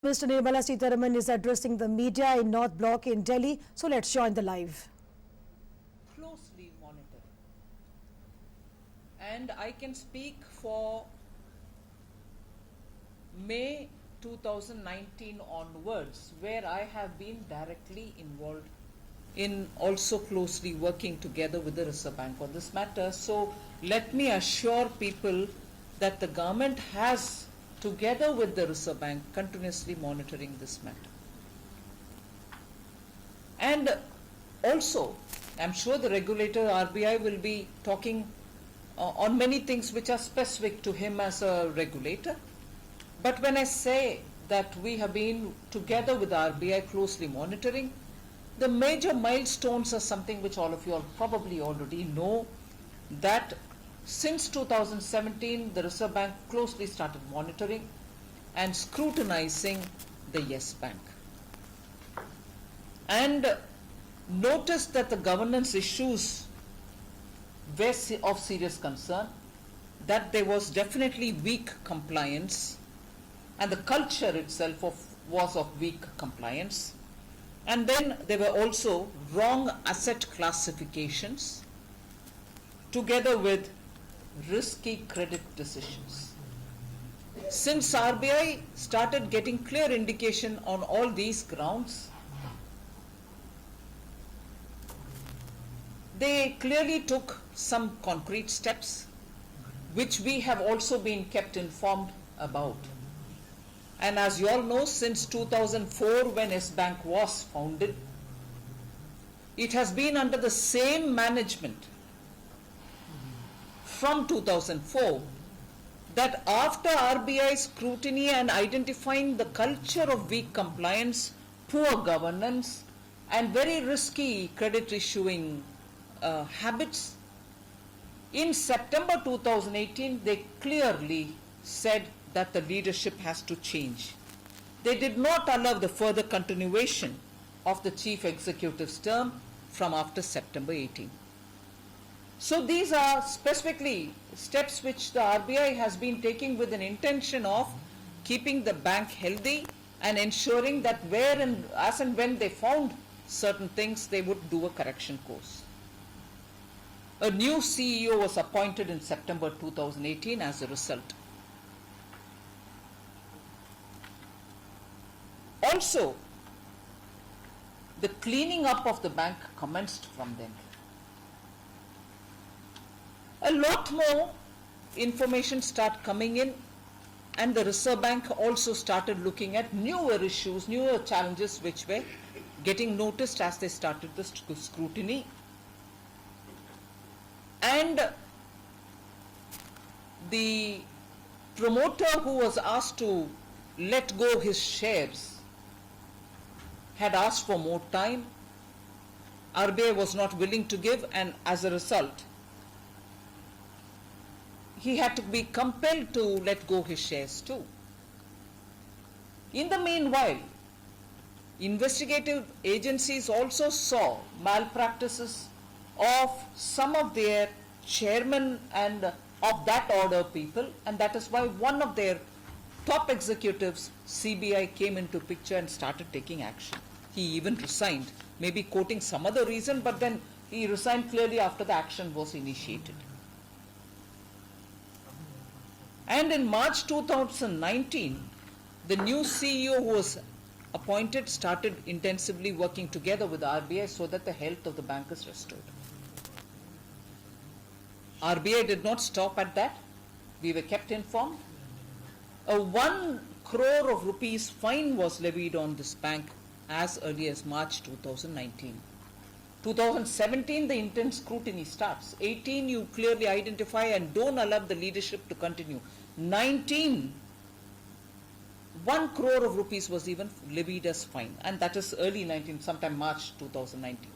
Mr. Nirmala Sitharaman is addressing the media in North Block in Delhi. So let's join the live. Closely monitored. And I can speak for May 2019 onwards, where I have been directly involved in also closely working together with the Reserve Bank on this matter. So let me assure people that the government has, together with the Reserve Bank, continuously monitoring this matter. And also, I'm sure the regulator RBI will be talking on many things which are specific to him as a regulator. But when I say that we have been together with RBI closely monitoring, the major milestones are something which all of you probably already know, that since 2017 the Reserve Bank closely started monitoring and scrutinizing the Yes Bank, and noticed that the governance issues were of serious concern, that there was definitely weak compliance, and the culture itself was of weak compliance. And then there were also wrong asset classifications together with risky credit decisions. Since RBI started getting clear indication on all these grounds, they clearly took some concrete steps which we have also been kept informed about. And as you all know, since 2004 when S Bank was founded, it has been under the same management from 2004, that after RBI scrutiny and identifying the culture of weak compliance, poor governance and very risky credit issuing habits, in September 2018 they clearly said that the leadership has to change. They did not allow the further continuation of the chief executive's term from after September 18. So these are specifically steps which the RBI has been taking with an intention of keeping the bank healthy and ensuring that where and as and when they found certain things, they would do a correction course. A new CEO was appointed in September 2018 as a result. Also, the cleaning up of the bank commenced from then. A lot more information started coming in, and the Reserve Bank also started looking at newer issues, newer challenges which were getting noticed as they started the scrutiny. And the promoter who was asked to let go his shares had asked for more time. RBI was not willing to give, and as a result, he had to be compelled to let go his shares too. In the meanwhile, investigative agencies also saw malpractices of some of their chairmen and of that order people, and that is why one of their top executives, CBI, came into picture and started taking action. He even resigned, maybe quoting some other reason, but then he resigned clearly after the action was initiated. And in March 2019, the new CEO who was appointed started intensively working together with RBI so that the health of the bank is restored. RBI did not stop at that. We were kept informed. A 1 crore of rupees fine was levied on this bank as early as March 2019. 2017, the intense scrutiny starts. 18, you clearly identify and don't allow the leadership to continue. 19, 1 crore of rupees was even levied as fine, and that is early 19, sometime March 2019.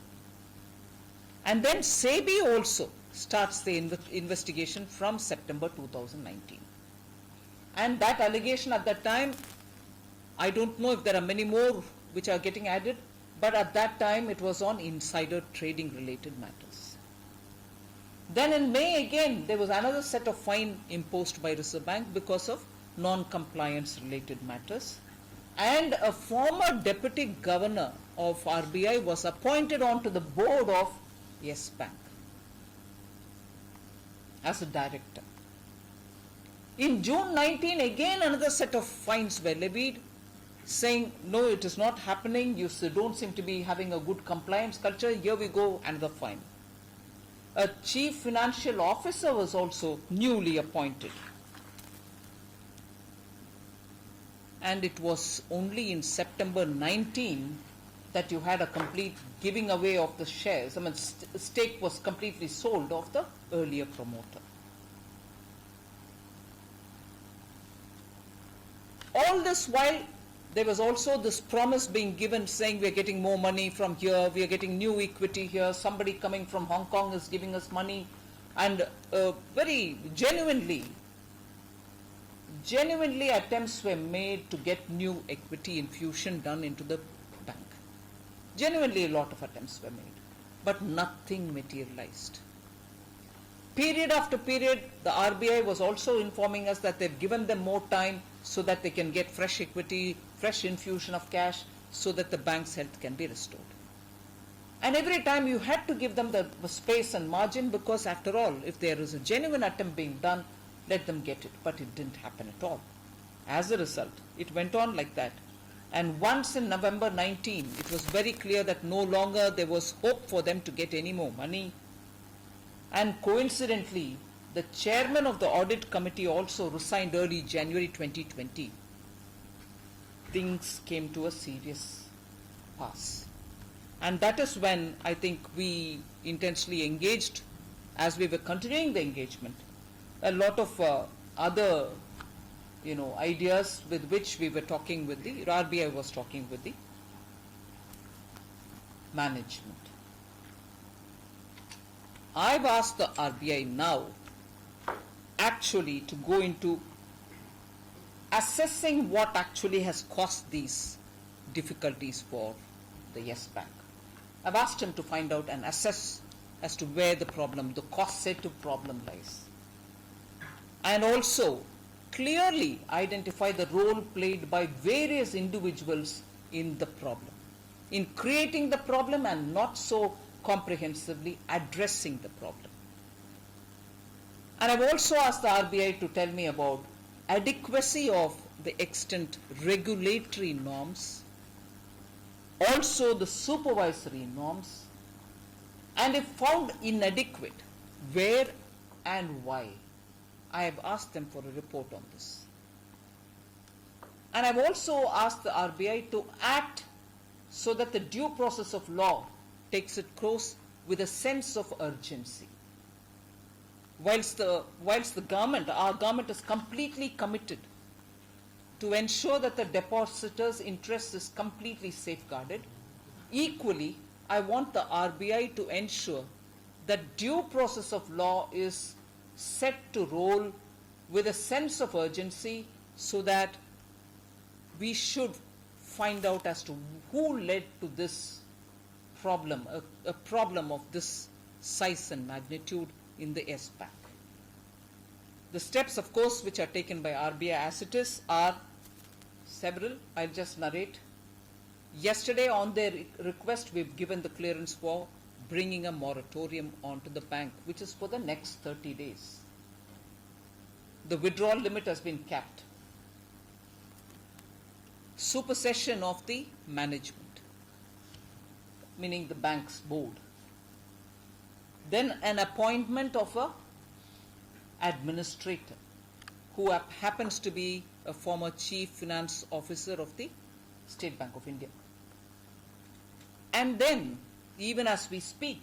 And then SEBI also starts the investigation from September 2019. And that allegation at that time, I don't know if there are many more which are getting added, but at that time it was on insider trading related matters. Then in May again, there was another set of fine imposed by Reserve Bank because of non-compliance related matters. and a former deputy governor of RBI was appointed onto the board of Yes Bank as a director. In June 19, again another set of fines were levied, saying, no, it is not happening, you don't seem to be having a good compliance culture, here we go, another fine. A chief financial officer was also newly appointed. And it was only in September 19 that you had a complete giving away of the shares. I mean, stake was completely sold of the earlier promoter. All this while, there was also this promise being given saying we are getting more money from here, we are getting new equity here, somebody coming from Hong Kong is giving us money, and very genuinely attempts were made to get new equity infusion done into the bank. Genuinely a lot of attempts were made, but nothing materialized. Period after period, the RBI was also informing us that they've given them more time so that they can get fresh equity, fresh infusion of cash, so that the bank's health can be restored. And every time you had to give them the space and margin, because after all, if there is a genuine attempt being done, let them get it. But it didn't happen at all. As a result, it went on like that. And once in November 19, it was very clear that no longer there was hope for them to get any more money. And coincidentally, the chairman of the audit committee also resigned early January 2020. Things came to a serious pass. And that is when I think we intensely engaged, as we were continuing the engagement, a lot of other ideas with which we were talking with the RBI was talking with the management. I've asked the RBI now actually to go into assessing what actually has caused these difficulties for the Yes Bank. I've asked him to find out and assess as to where the problem, the causative problem lies. And also clearly identify the role played by various individuals in the problem, in creating the problem and not so comprehensively addressing the problem. And I've also asked the RBI to tell me about adequacy of the extant regulatory norms, also the supervisory norms, and if found inadequate, where and why. I have asked them for a report on this. And I've also asked the RBI to act so that the due process of law takes its course with a sense of urgency. Whilst the government, our government is completely committed to ensure that the depositor's interest is completely safeguarded, equally, I want the RBI to ensure that due process of law is set to roll with a sense of urgency so that we should find out as to who led to this problem, a problem of this size and magnitude in the Yes Bank. The steps, of course, which are taken by RBI as it is are several. I'll just narrate. Yesterday, on their request, we've given the clearance for bringing a moratorium onto the bank, which is for the next 30 days. The withdrawal limit has been capped. Supersession of the management, meaning the bank's board. Then an appointment of a administrator who happens to be a former chief finance officer of the State Bank of India. And then, even as we speak,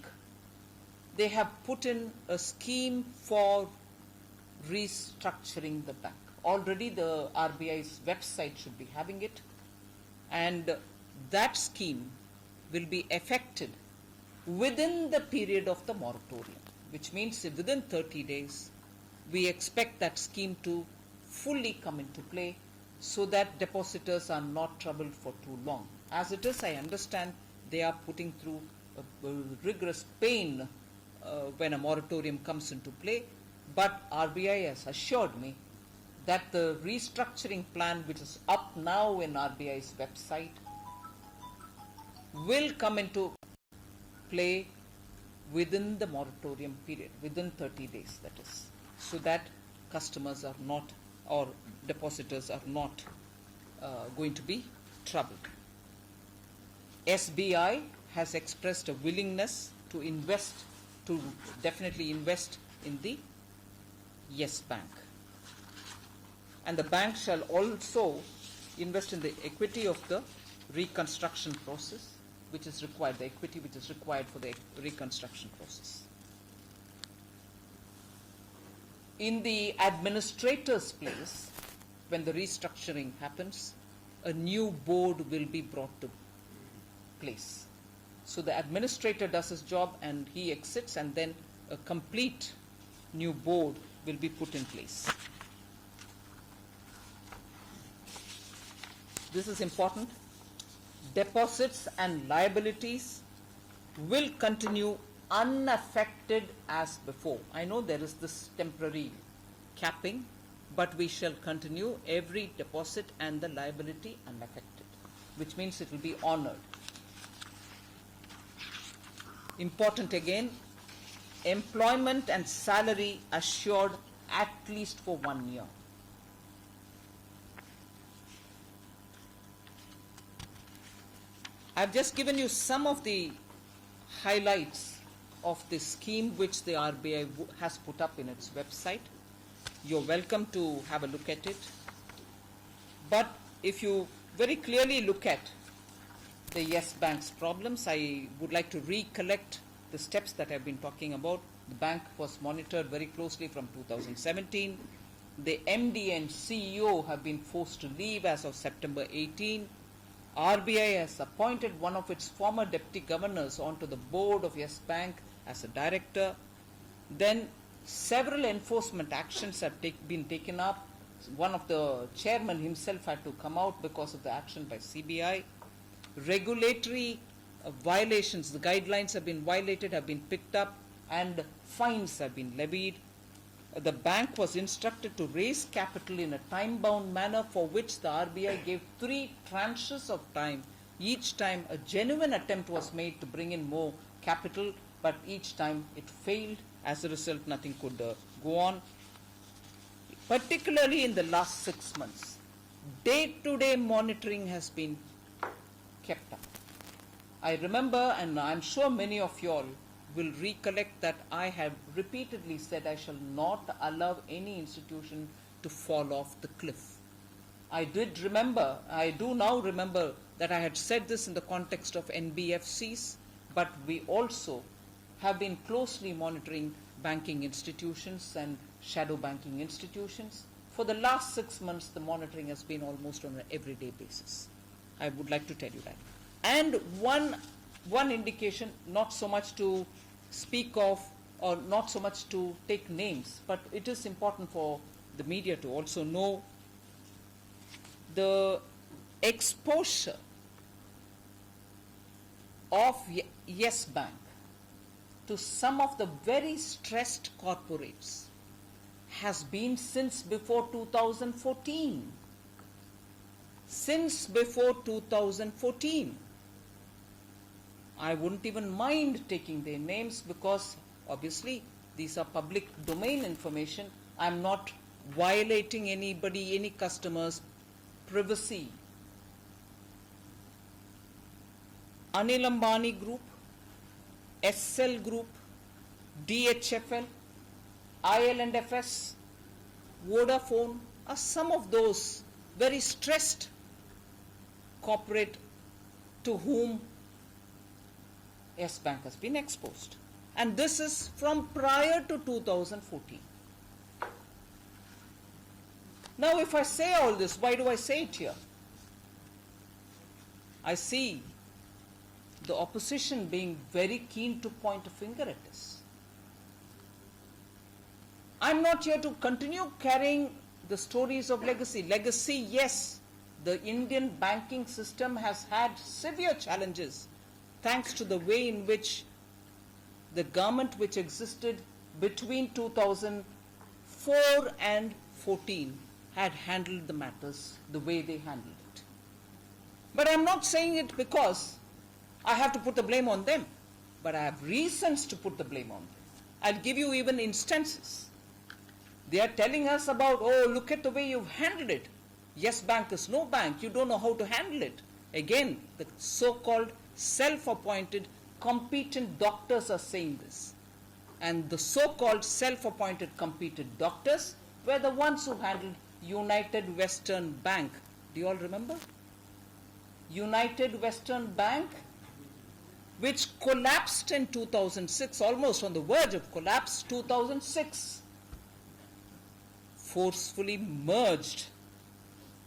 they have put in a scheme for restructuring the bank. Already the RBI's website should be having it, and that scheme will be effected within the period of the moratorium, which means within 30 days, we expect that scheme to fully come into play so that depositors are not troubled for too long. As it is, I understand they are putting through a rigorous pain when a moratorium comes into play, but RBI has assured me that the restructuring plan, which is up now in RBI's website, will come into play within the moratorium period, within 30 days, that is, so that customers are not, or depositors are not going to be troubled. SBI has expressed a willingness to invest, to definitely invest in the Yes Bank. And the bank shall also invest in the equity of the reconstruction process, which is required, the equity which is required for the reconstruction process. In the administrator's place, when the restructuring happens, a new board will be brought to place. So the administrator does his job and he exits, and then a complete new board will be put in place. This is important. Deposits and liabilities will continue unaffected as before. I know there is this temporary capping, but we shall continue every deposit and the liability unaffected, which means it will be honored. Important again, employment and salary assured at least for 1 year. I've just given you some of the highlights of this scheme which the RBI has put up in its website. You're welcome to have a look at it. But if you very clearly look at the Yes Bank's problems, I would like to recollect the steps that I've been talking about. The bank was monitored very closely from 2017. The MD and CEO have been forced to leave as of September 18. RBI has appointed one of its former deputy governors onto the board of Yes Bank as a director. Then several enforcement actions have been taken up. One of the chairman himself had to come out because of the action by CBI. Regulatory violations, the guidelines have been violated, have been picked up, and fines have been levied. The bank was instructed to raise capital in a time-bound manner, for which the RBI gave 3 tranches of time. Each time a genuine attempt was made to bring in more capital, but each time it failed. As a result, nothing could go on. Particularly in the last 6 months, day-to-day monitoring has been kept up. I remember, and I'm sure many of you all will recollect, that I have repeatedly said I shall not allow any institution to fall off the cliff. I do now remember that I had said this in the context of NBFCs, but we also have been closely monitoring banking institutions and shadow banking institutions. For the last 6 months, the monitoring has been almost on an everyday basis. I would like to tell you that. And one indication, not so much to speak of or not so much to take names, but it is important for the media to also know the exposure of Yes Bank to some of the very stressed corporates has been since before 2014. Since before 2014. I wouldn't even mind taking their names because obviously these are public domain information. I'm not violating anybody, any customer's privacy. Anil Ambani Group, SL Group, DHFL, IL&FS, Vodafone are some of those very stressed corporate to whom Yes Bank has been exposed. And this is from prior to 2014. Now, if I say all this, why do I say it here? I see the opposition being very keen to point a finger at us. I'm not here to continue carrying the stories of legacy. Legacy, yes, the Indian banking system has had severe challenges thanks to the way in which the government which existed between 2004 and 14 had handled the matters the way they handled it. But I'm not saying it because I have to put the blame on them, but I have reasons to put the blame on them. I'll give you even instances. They are telling us about, oh, look at the way you've handled it. Yes bank is no bank. You don't know how to handle it. Again, the so-called self-appointed competent doctors are saying this. And the so-called self-appointed competent doctors were the ones who handled United Western Bank. Do you all remember? United Western Bank, which collapsed in 2006, almost on the verge of collapse, 2006, forcefully merged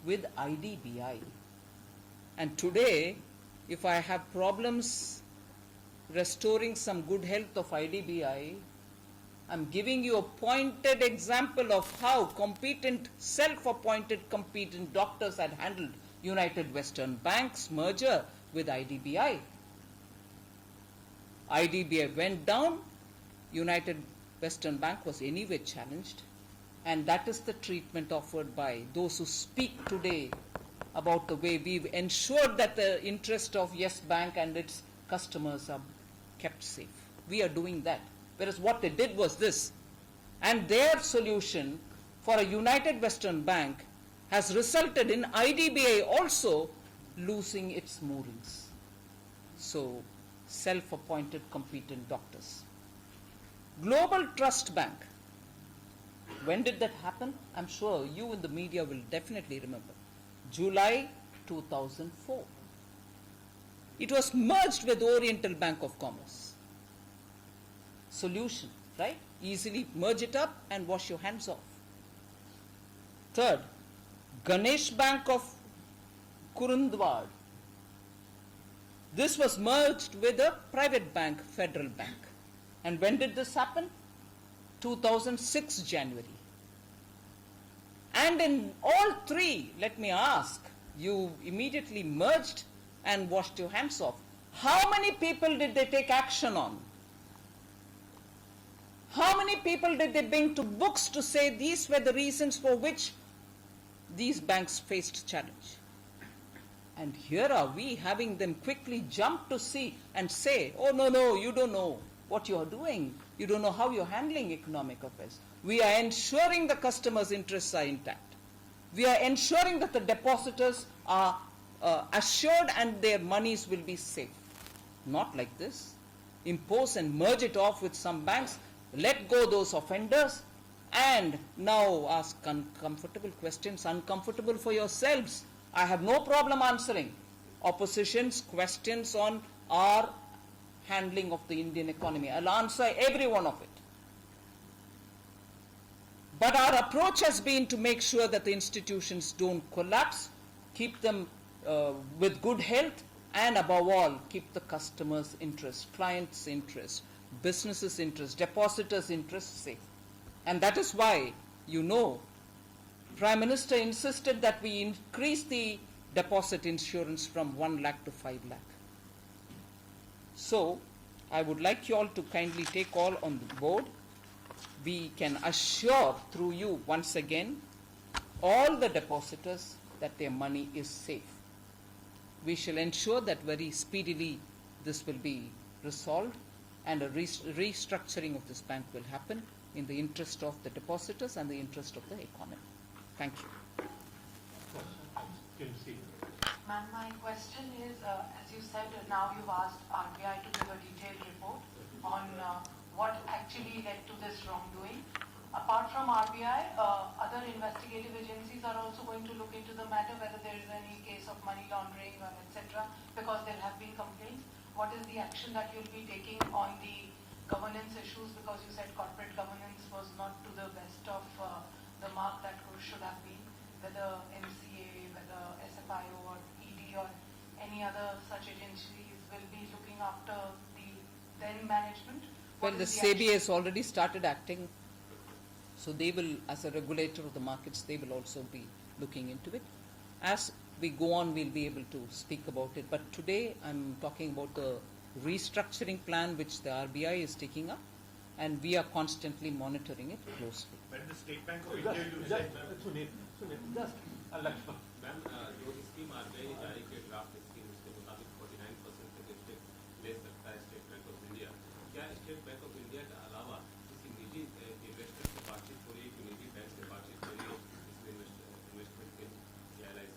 with IDBI. And today, if I have problems restoring some good health of IDBI, I'm giving you a pointed example of how competent, self-appointed competent doctors had handled United Western Bank's merger with IDBI. IDBI went down, United Western Bank was anyway challenged, and that is the treatment offered by those who speak today about the way we've ensured that the interest of Yes Bank and its customers are kept safe. We are doing that. Whereas what they did was this, and their solution for a United Western Bank has resulted in IDBI also losing its moorings. So, self-appointed competent doctors. Global Trust Bank. When did that happen? I'm sure you in the media will definitely remember. July 2004. It was merged with Oriental Bank of Commerce. Solution, right? Easily merge it up and wash your hands off. Third, Ganesh Bank of Kurundwad. This was merged with a private bank, Federal Bank. And when did this happen? 2006 January. And in all three, let me ask, you immediately merged and washed your hands off. How many people did they take action on? How many people did they bring to books to say these were the reasons for which these banks faced challenge? And here are we having them quickly jump to see and say, oh, no, you don't know what you are doing. You don't know how you're handling economic affairs. We are ensuring the customers' interests are intact. We are ensuring that the depositors are assured and their monies will be safe. Not like this. Impose and merge it off with some banks, let go those offenders, and now ask uncomfortable questions, uncomfortable for yourselves. I have no problem answering opposition's questions on our handling of the Indian economy. I'll answer every one of it. But our approach has been to make sure that the institutions don't collapse, keep them with good health, and above all, keep the customer's interest, client's interest, business's interest, depositors' interest safe. And that is why, you know, Prime Minister insisted that we increase the deposit insurance from 1 lakh to 5 lakh. So, I would like you all to kindly take all on the board. We can assure through you once again all the depositors that their money is safe. We shall ensure that very speedily this will be resolved and a restructuring of this bank will happen in the interest of the depositors and the interest of the economy. Thank you. Ma'am, my question is, as you said, now you've asked RBI to give a detailed report on what actually led to this wrongdoing. Apart from RBI, other investigative agencies are also going to look into the matter, whether there is any case of money laundering, etc., because there have been complaints. What is the action that you'll be taking on the governance issues? Because you said corporate governance was not to the best of the mark that should have been, whether MCA, whether SFIO or ED or any other such agencies will be looking after the then management. Well, the SEBI has already started acting, so they will, as a regulator of the markets, they will also be looking into it. As we go on, we'll be able to speak about it. But today, I'm talking about the restructuring plan which the RBI is taking up, and we are constantly monitoring it closely. But the State Bank of India, you said, Just Lakshman. Ma'am जो scheme RBI ने जारी की draft scheme उसके मुताबिक 49% तक state ले सकता है स्टेट बैंक ऑफ इंडिया। क्या स्टेट बैंक ऑफ इंडिया के अलावा किसी निजी इन्वेस्टर से बातचीत हो रही है, कि निजी बैंक से बातचीत हो रही है इसमें इन्वेस्टमेंट के या LIC?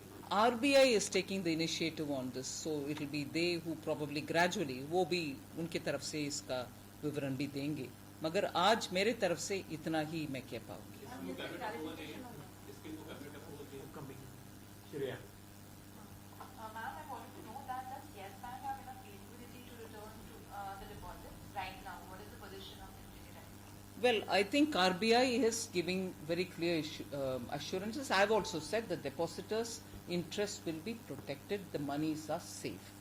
RBI is taking the initiative on this, so it will be they who probably gradually वो भी उनकी तरफ से इसका विवरण भी देंगे, मगर आज मेरे तरफ से इतना ही मैं कह पाऊंगी। स्कीम को कैबिनेट अप्रूवल चाहिए, स्कीम को कैबिनेट अप्रूवल चाहिए। Shreya. Ma'am, I wanted to know that does Yes Bank have enough capability to return to the deposits right now? What is the position of entity right now? Well, I think RBI is giving very clear assurances. I have also said the depositors' interest will be protected, the monies are safe.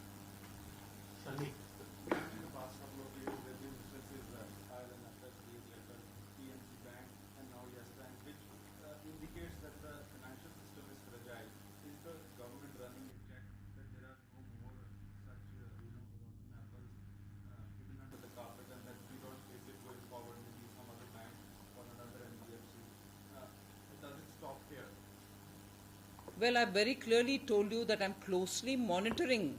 Sunny. In the past couple of years, there have been instances higher than FSB, letter, PNC Bank, and now Yes Bank, which indicates that the financial system is fragile. Is the government running a check that there are no more such, forgotten apples hidden under the carpet, and that we don't face it going forward, maybe some other bank or another NBFC? Does it stop here? Well, I very clearly told you that I'm closely monitoring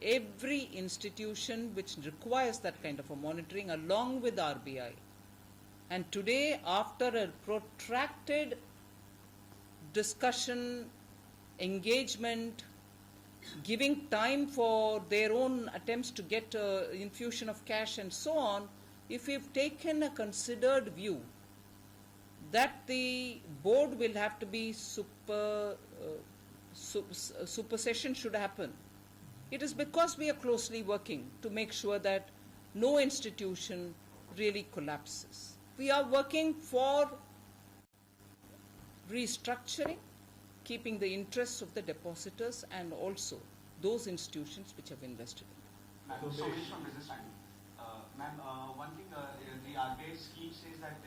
every institution which requires that kind of a monitoring along with RBI. And today, after a protracted discussion, engagement, giving time for their own attempts to get infusion of cash and so on, if we've taken a considered view that the board will have to be supersession should happen, it is because we are closely working to make sure that no institution really collapses. We are working for restructuring, keeping the interests of the depositors and also those institutions which have invested in them. Ma'am, Somesh from Business Time. Ma'am, one thing, the RBI scheme says that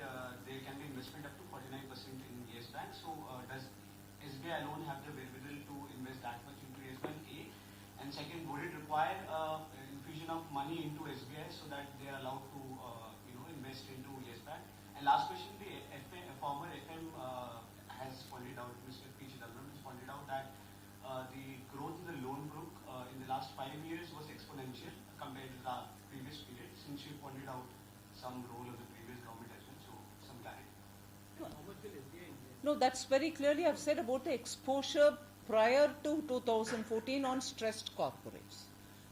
there can be investment up to 49% in Yes Bank. So does SBI alone have the wherewithal to invest that much into Yes Bank, A? And second, would it require infusion of money into SBI so that they are allowed to invest into Yes Bank? And last question, the former FM has pointed out, Mr. P. Chidambaram has pointed out that the growth in the loan book in the last 5 years was exponential compared to the previous period, since you pointed out some role of the previous government as well. So some clarity. No, that's very clearly I've said about the exposure prior to 2014 on stressed corporates.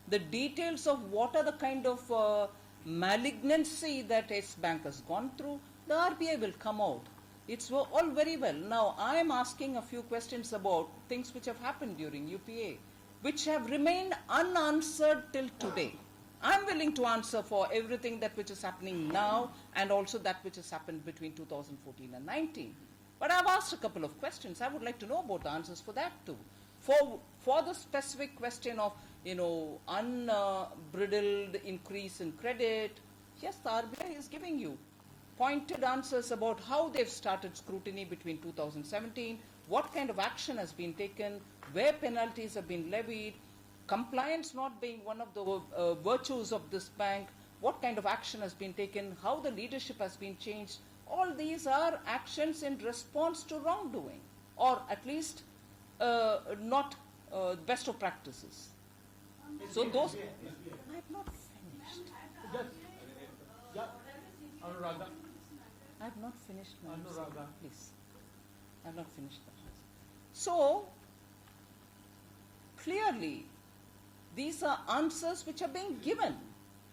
The details of what are the kind of malignancy that S Bank has gone through, the RBI will come out. It's all very well. Now, I am asking a few questions about things which have happened during UPA, which have remained unanswered till today. I'm willing to answer for everything that which is happening now and also that which has happened between 2014 and 19. But I've asked a couple of questions. I would like to know about the answers for that too. For the specific question of, unbridled increase in credit, yes, the RBI is giving you pointed answers about how they've started scrutiny between 2017, what kind of action has been taken, where penalties have been levied, compliance not being one of the virtues of this bank, what kind of action has been taken, how the leadership has been changed. All these are actions in response to wrongdoing, or at least not best of practices. So those... I have not finished. Yeah. Anuradha. I have not finished my answer. Anuradha. Please. I have not finished that. So, clearly, these are answers which are being given.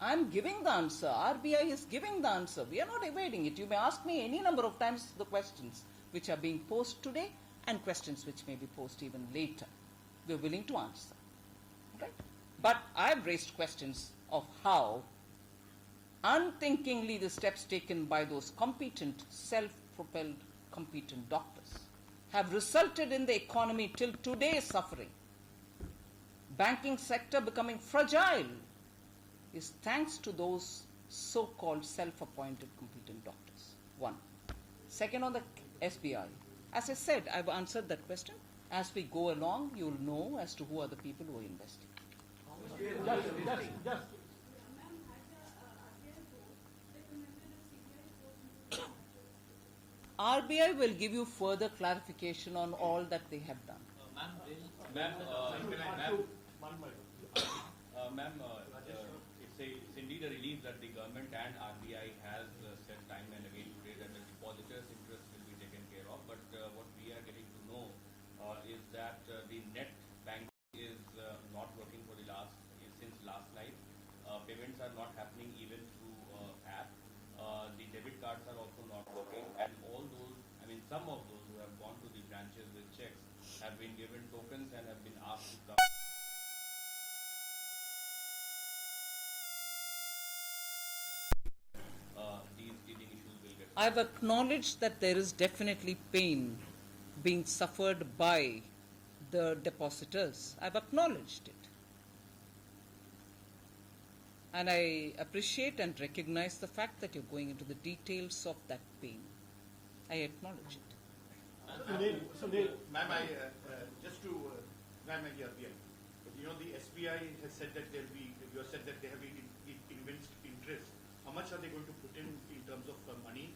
I am giving the answer. RBI is giving the answer. We are not evading it. You may ask me any number of times the questions which are being posed today and questions which may be posed even later. We are willing to answer. Right? But I have raised questions of how unthinkingly the steps taken by those competent, self-propelled, competent doctors have resulted in the economy till today suffering. Banking sector becoming fragile is thanks to those so-called self-appointed competent doctors. One. Second, on the SBI. As I said, I've answered that question. As we go along, you'll know as to who are the people who are investing. Just. RBI will give you further clarification on all that they have done. Ma'am, Ma'am, it's indeed a relief that the government and RBI has said time and again today that the depositors' interest will be taken care of. But what we are getting to know is that the net bank is not working for since last night. Payments are not happening even through app. The debit cards are also not working, and all those, some of those who have gone to the branches with checks have been given tokens and have been asked to come. These teething issues will get. I've acknowledged that there is definitely pain being suffered by the depositors. I've acknowledged it. And I appreciate and recognize the fact that you're going into the details of that pain. I acknowledge it. Sunil, Ma'am, just to, ma'am, RBI, the SBI has said that you have said that they have evinced interest. How much are they going to put in terms of money?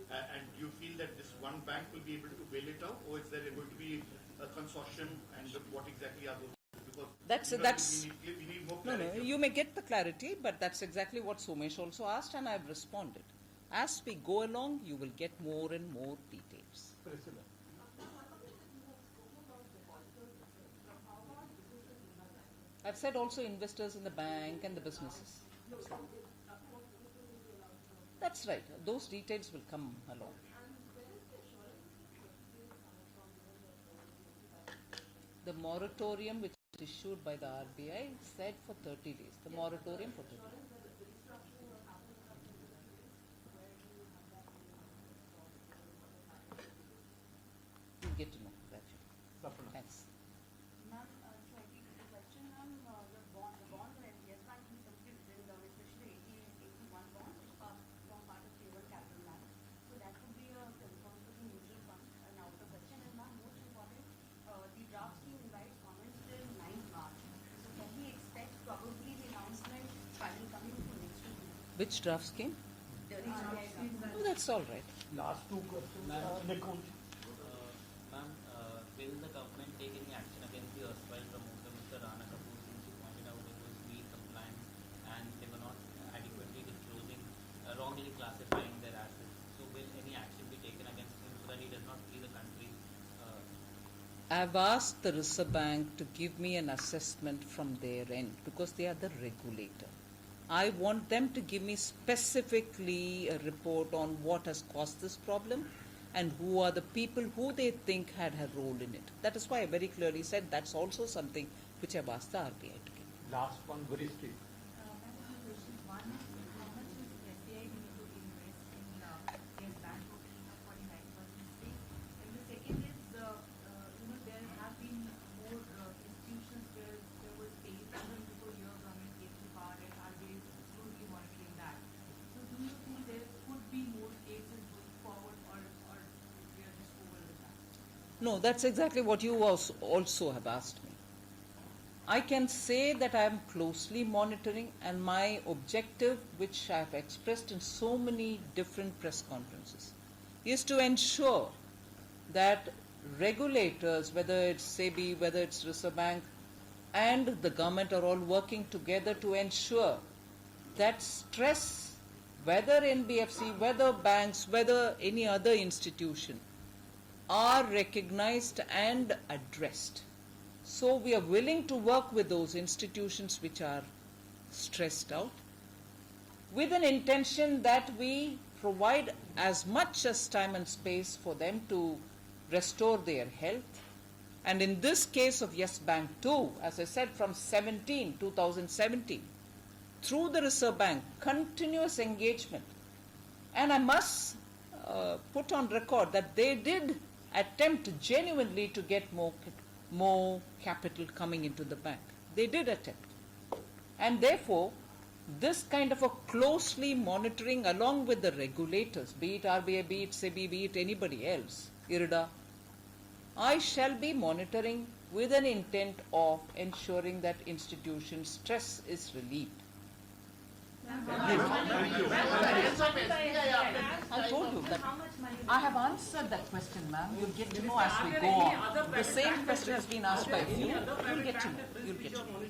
And do you feel that this one bank will be able to bail it out, or is there going to be a consortium, and what exactly are those? Because we need more clarity. No, you may get the clarity, but that's exactly what Somesh also asked, and I've responded. As we go along, you will get more and more details. Priscilla. I've said also investors in the bank and the businesses. That's right. Those details will come along. The moratorium which is issued by the RBI said for 30 days. The moratorium for 30 days. You'll get to know gradually. Sapna. Thanks. Ma'am, so I think the question, ma'am, the bond that Yes Bank is subscribed, especially 81 bonds, which are from part of Tier 1 Capital Lab. So that could be a concern for the mutual fund and out of question. And ma'am, most important, the draft scheme invites comments till 9th March. So can we expect probably the announcement finally coming to next week? Which draft scheme? The RBI draft. Oh, that's all right. Last two questions. Nikunj. Ma'am, will the government take any action against the erstwhile promoter, Mr. Rana Kapoor, since you pointed out it was weak compliance and they were not adequately disclosing, wrongly classifying their assets? So will any action be taken against him so that he does not flee the country? I've asked the Reserve Bank to give me an assessment from their end because they are the regulator. I want them to give me specifically a report on what has caused this problem and who are the people who they think had a role in it. That is why I very clearly said that's also something which I've asked the RBI to give. Last one, very straight. Ma'am, two questions. One is how much is SBI going to invest in Yes Bank for keeping a 49% stake? And the second is, there have been more institutions where there was space even before your government came to power and RBI is closely monitoring that. So do you think there could be more cases going forward or we are just over with that? No, that's exactly what you also have asked me. I can say that I am closely monitoring, and my objective, which I have expressed in so many different press conferences, is to ensure that regulators, whether it's SEBI, whether it's Reserve Bank, and the government are all working together to ensure that stress, whether NBFC, whether banks, whether any other institution, are recognized and addressed. So we are willing to work with those institutions which are stressed out with an intention that we provide as much as time and space for them to restore their health. And in this case of Yes Bank too, as I said, from 2017, through the Reserve Bank, continuous engagement. And I must put on record that they did attempt genuinely to get more capital coming into the bank. They did attempt. And therefore, this kind of a closely monitoring along with the regulators, be it RBI, be it SEBI, be it anybody else, IRDA, I shall be monitoring with an intent of ensuring that institution stress is relieved. I told you that. I have answered that question, ma'am. You'll get to know as we go on. The same question has been asked by a few. You'll get to know. You'll get to know.